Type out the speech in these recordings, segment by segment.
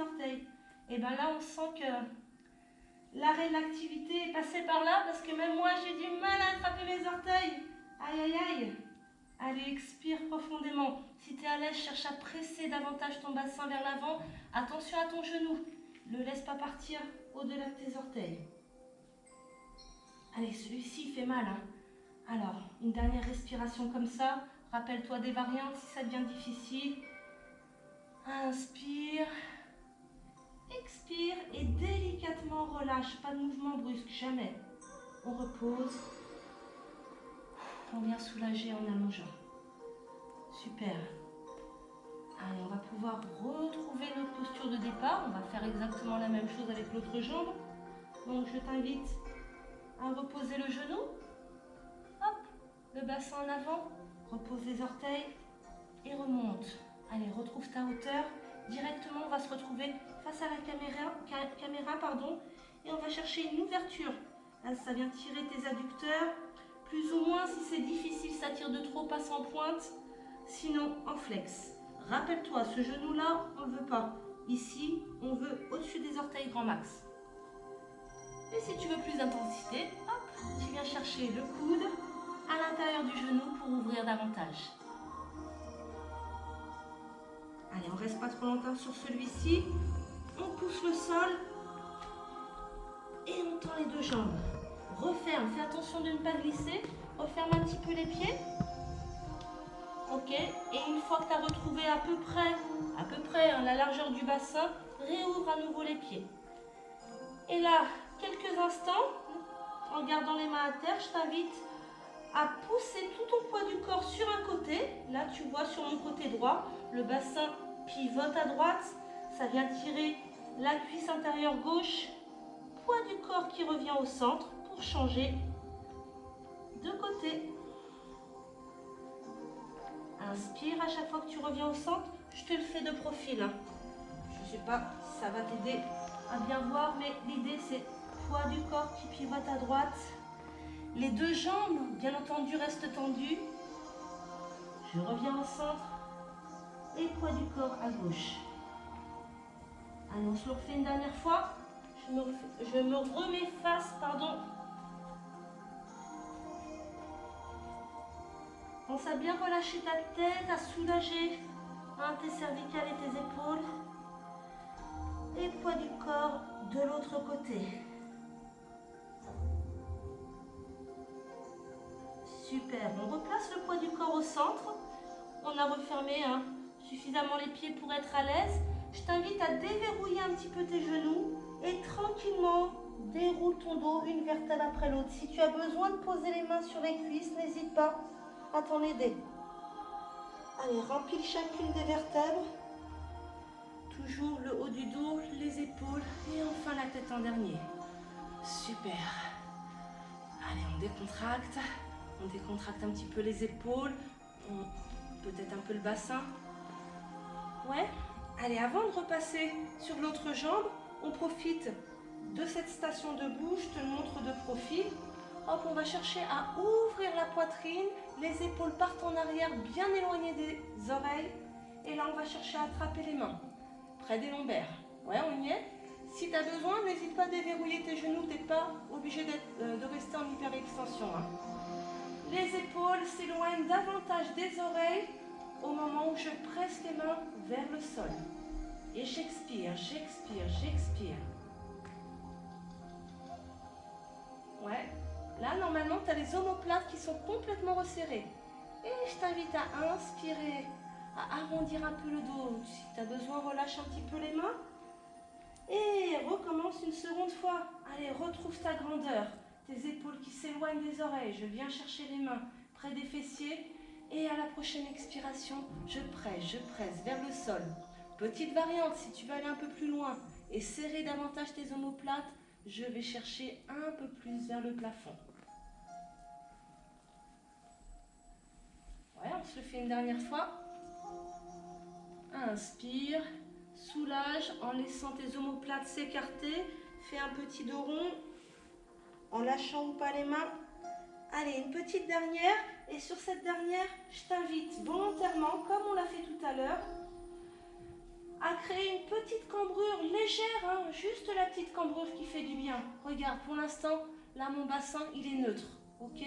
orteils. Et bien là, on sent que l'arrêt de l'activité est passé par là parce que même moi, j'ai du mal à attraper mes orteils. Aïe, aïe, aïe. Allez, expire profondément. Si tu es à l'aise, cherche à presser davantage ton bassin vers l'avant. Attention à ton genou. Ne le laisse pas partir au-delà de tes orteils. Allez, celui-ci fait mal, hein. Alors, une dernière respiration comme ça. Rappelle-toi des variantes si ça devient difficile. Inspire. Expire et délicatement relâche. Pas de mouvement brusque, jamais. On repose. On vient soulager en allongeant. Super. Allez, on va pouvoir retrouver notre posture de départ. On va faire exactement la même chose avec l'autre jambe. Donc, je t'invite à reposer le genou. Hop, le bassin en avant. Repose les orteils et remonte. Allez, retrouve ta hauteur. Directement, on va se retrouver face à la caméra, et on va chercher une ouverture. Là, ça vient tirer tes adducteurs. Plus ou moins, si c'est difficile, ça tire de trop, passe en pointe. Sinon, en flex. Rappelle-toi, ce genou-là, on ne le veut pas. Ici, on veut au-dessus des orteils grand max. Et si tu veux plus d'intensité, hop, tu viens chercher le coude à l'intérieur du genou pour ouvrir davantage. Allez, on ne reste pas trop longtemps sur celui-ci. On pousse le sol et on tend les deux jambes. Referme, fais attention de ne pas glisser. Referme un petit peu les pieds. Ok, et une fois que tu as retrouvé à peu près la largeur du bassin, réouvre à nouveau les pieds. Et là, quelques instants, en gardant les mains à terre, je t'invite à pousser tout ton poids du corps sur un côté. Là, tu vois sur mon côté droit, le bassin pivote à droite. Ça vient tirer la cuisse intérieure gauche. Poids du corps qui revient au centre pour changer de côté. Inspire à chaque fois que tu reviens au centre. Je te le fais de profil. Je ne sais pas si ça va t'aider à bien voir, mais l'idée c'est poids du corps qui pivote à droite. Les deux jambes, bien entendu, restent tendues. Je reviens au centre et poids du corps à gauche. Allez, on se le refait une dernière fois. Je me remets face, Pense à bien relâcher ta tête, à soulager tes cervicales et tes épaules. Et poids du corps de l'autre côté. Super, on replace le poids du corps au centre. On a refermé suffisamment les pieds pour être à l'aise. Je t'invite à déverrouiller un petit peu tes genoux et tranquillement déroule ton dos une vertèbre après l'autre. Si tu as besoin de poser les mains sur les cuisses, n'hésite pas à t'en aider. Allez, remplis chacune des vertèbres. Toujours le haut du dos, les épaules et enfin la tête en dernier. Super. Allez, on décontracte. On décontracte un petit peu les épaules. Peut-être un peu le bassin. Ouais. Allez, avant de repasser sur l'autre jambe, on profite de cette station debout. Je te le montre de profil. Hop, on va chercher à ouvrir la poitrine. Les épaules partent en arrière, bien éloignées des oreilles. Et là, on va chercher à attraper les mains, près des lombaires. Ouais, on y est. Si tu as besoin, n'hésite pas à déverrouiller tes genoux. Tu n'es pas obligé de rester en hyperextension. Les épaules s'éloignent davantage des oreilles au moment où je presse les mains vers le sol. Et j'expire, j'expire, j'expire. Ouais. Là, normalement, tu as les omoplates qui sont complètement resserrées. Et je t'invite à inspirer, à arrondir un peu le dos. Si tu as besoin, relâche un petit peu les mains. Et recommence une seconde fois. Allez, retrouve ta grandeur. Tes épaules qui s'éloignent des oreilles. Je viens chercher les mains près des fessiers. Et à la prochaine expiration, je presse vers le sol. Petite variante, si tu veux aller un peu plus loin et serrer davantage tes omoplates, je vais chercher un peu plus vers le plafond. Ouais, on se le fait une dernière fois. Inspire, soulage en laissant tes omoplates s'écarter. Fais un petit dos rond en lâchant ou pas les mains. Allez, une petite dernière. Et sur cette dernière, je t'invite volontairement, comme on l'a fait tout à l'heure, à créer une petite cambrure légère, hein, juste la petite cambrure qui fait du bien. Regarde, pour l'instant, là mon bassin il est neutre, ok?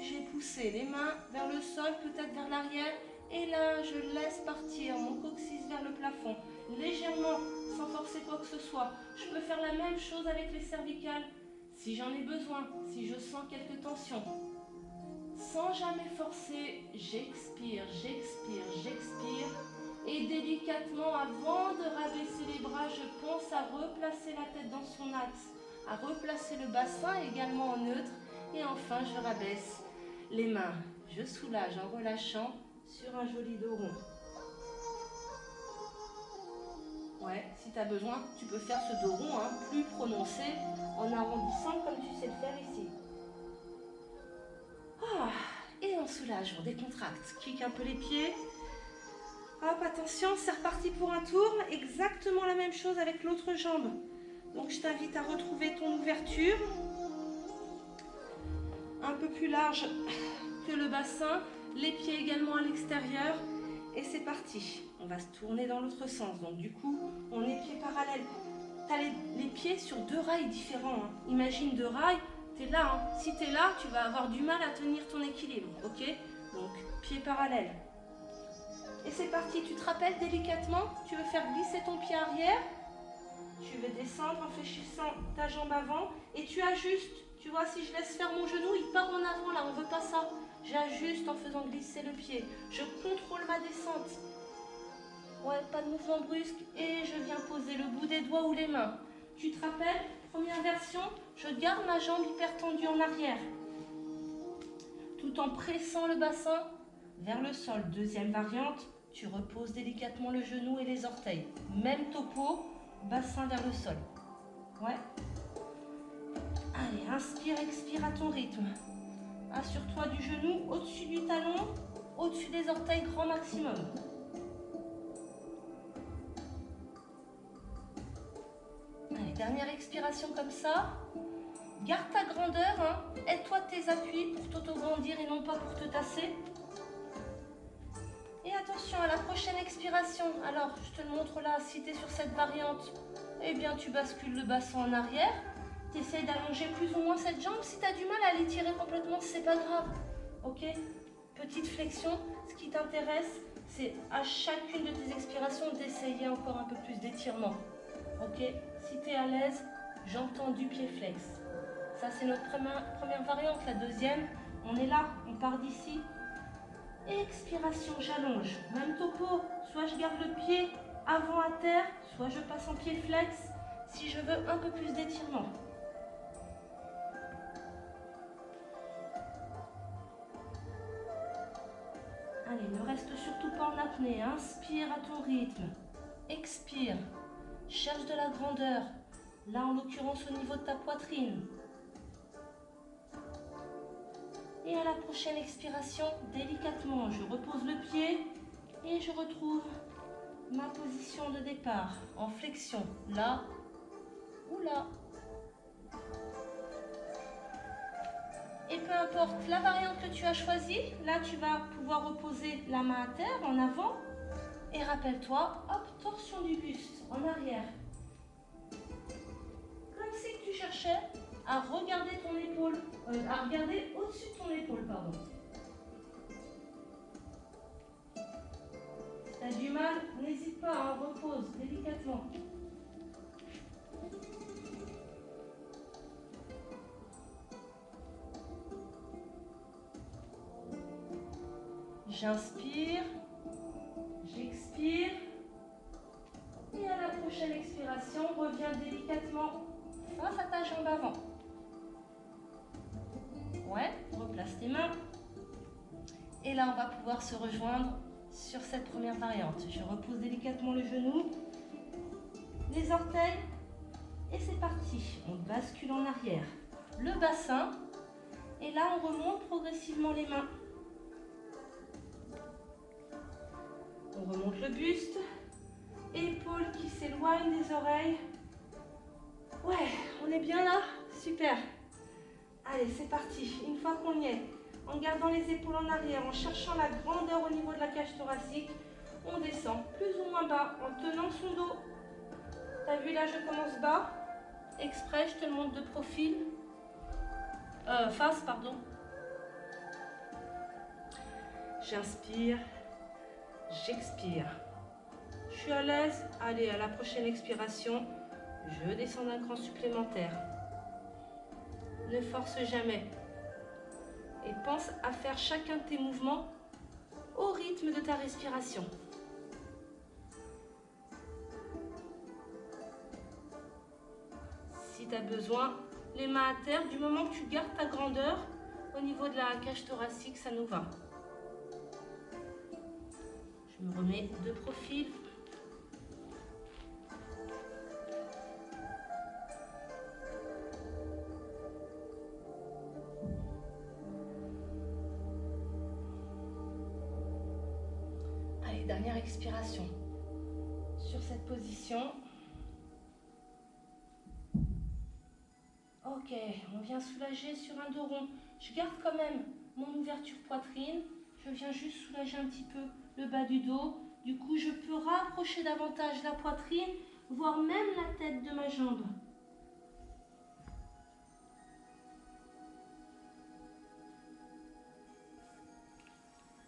J'ai poussé les mains vers le sol, peut-être vers l'arrière, et là je laisse partir mon coccyx vers le plafond, légèrement, sans forcer quoi que ce soit. Je peux faire la même chose avec les cervicales, si j'en ai besoin, si je sens quelques tensions. Sans jamais forcer, j'expire, j'expire, j'expire. Et délicatement, avant de rabaisser les bras, je pense à replacer la tête dans son axe, à replacer le bassin également en neutre. Et enfin, je rabaisse les mains. Je soulage en relâchant sur un joli dos rond. Ouais, si tu as besoin, tu peux faire ce dos rond, hein, plus prononcé, en arrondissant comme tu sais le faire ici. Ah, et on soulage, on décontracte. Kick un peu les pieds. Hop, attention, c'est reparti pour un tour. Exactement la même chose avec l'autre jambe. Donc, je t'invite à retrouver ton ouverture. Un peu plus large que le bassin. Les pieds également à l'extérieur. Et c'est parti. On va se tourner dans l'autre sens. Donc, du coup, on est pieds parallèles. Tu as les pieds sur deux rails différents. Hein. Imagine deux rails. Tu es là. Hein. Si tu es là, tu vas avoir du mal à tenir ton équilibre. Ok? Donc, pieds parallèles. Et c'est parti, tu te rappelles délicatement, tu veux faire glisser ton pied arrière, tu veux descendre en fléchissant ta jambe avant et tu ajustes. Tu vois, si je laisse faire mon genou, il part en avant là, on ne veut pas ça. J'ajuste en faisant glisser le pied, je contrôle ma descente. Ouais, pas de mouvement brusque et je viens poser le bout des doigts ou les mains. Tu te rappelles, première version, je garde ma jambe hyper tendue en arrière, tout en pressant le bassin vers le sol. Deuxième variante, tu reposes délicatement le genou et les orteils. Même topo, bassin vers le sol. Ouais. Allez, inspire, expire à ton rythme. Assure-toi du genou au-dessus du talon, au-dessus des orteils, grand maximum. Allez, dernière expiration comme ça. Garde ta grandeur, hein. Aide-toi de tes appuis pour t'auto-grandir et non pas pour te tasser. Et attention à la prochaine expiration. Alors, je te le montre là, si tu es sur cette variante, eh bien tu bascules le bassin en arrière. Tu essaies d'allonger plus ou moins cette jambe. Si tu as du mal à l'étirer complètement, c'est pas grave. Ok? Petite flexion. Ce qui t'intéresse, c'est à chacune de tes expirations d'essayer encore un peu plus d'étirement. Ok? Si tu es à l'aise, j'entends du pied flex. Ça, c'est notre première variante. La deuxième, on est là, on part d'ici. Expiration, j'allonge. Même topo, soit je garde le pied avant à terre, soit je passe en pied flex si je veux un peu plus d'étirement. Allez, ne reste surtout pas en apnée. Inspire à ton rythme. Expire. Cherche de la grandeur. Là, en l'occurrence, au niveau de ta poitrine. Et à la prochaine expiration, délicatement, je repose le pied et je retrouve ma position de départ en flexion, là ou là. Et peu importe la variante que tu as choisie, là tu vas pouvoir reposer la main à terre en avant et rappelle-toi, hop, torsion du buste en arrière. Comme si tu cherchais à regarder ton épaule, à regarder au-dessus de ton épaule, pardon. Si tu as du mal, n'hésite pas, hein, repose délicatement. J'inspire, j'expire. Et à la prochaine expiration, reviens délicatement face à ta jambe avant. Ouais, replace tes mains. Et là, on va pouvoir se rejoindre sur cette première variante. Je repose délicatement le genou, les orteils, et c'est parti. On bascule en arrière. Le bassin, et là, on remonte progressivement les mains. On remonte le buste, épaules qui s'éloignent des oreilles. Ouais, on est bien là? Super. Allez, c'est parti. Une fois qu'on y est, en gardant les épaules en arrière, en cherchant la grandeur au niveau de la cage thoracique, On descend plus ou moins bas en tenant son dos. T'as vu là, je commence bas. Exprès, je te le montre de profil. Face, pardon. J'inspire, j'expire. Je suis à l'aise. Allez, à la prochaine expiration, je descends d'un cran supplémentaire. Ne force jamais. Et pense à faire chacun de tes mouvements au rythme de ta respiration. Si tu as besoin, les mains à terre, du moment que tu gardes ta grandeur, au niveau de la cage thoracique, ça nous va. Je me remets de profil. Allez, dernière expiration. Sur cette position. Ok, on vient soulager sur un dos rond. Je garde quand même mon ouverture poitrine. Je viens juste soulager un petit peu le bas du dos. Du coup, je peux rapprocher davantage la poitrine, voire même la tête de ma jambe.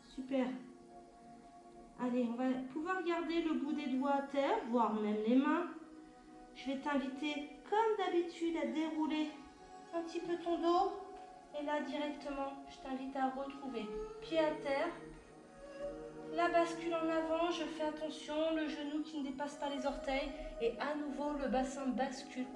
Super. Allez, on va pouvoir garder le bout des doigts à terre, voire même les mains. Je vais t'inviter, comme d'habitude, à dérouler un petit peu ton dos. Et là, directement, je t'invite à retrouver pied à terre. La bascule en avant, je fais attention, le genou qui ne dépasse pas les orteils. Et à nouveau, le bassin bascule.